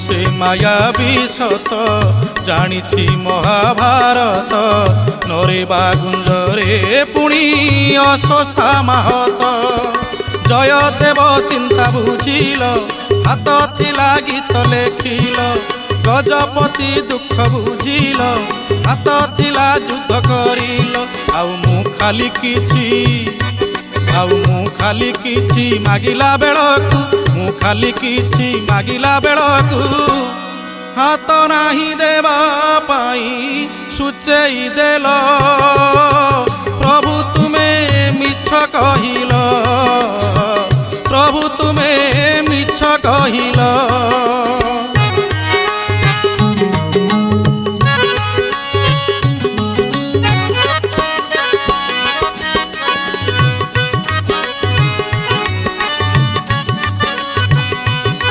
से माया विशत जानिछि महाभारत नरेबा गुंजरे पुणी अशोस्था माहत जयदेव चिंता बुझिल हाथ थिला गीत लेखिल गजपति दुख बुझिल हाथ थिला युद्ध करिल मु खाली किछि मागिला बेलकु मु खाली किछि मागिला बेलकु हाथ नाही देवा पाई सुचेई देल प्रभु तुमे मिछ कहिल प्रभु तुमे मिछ कहिल।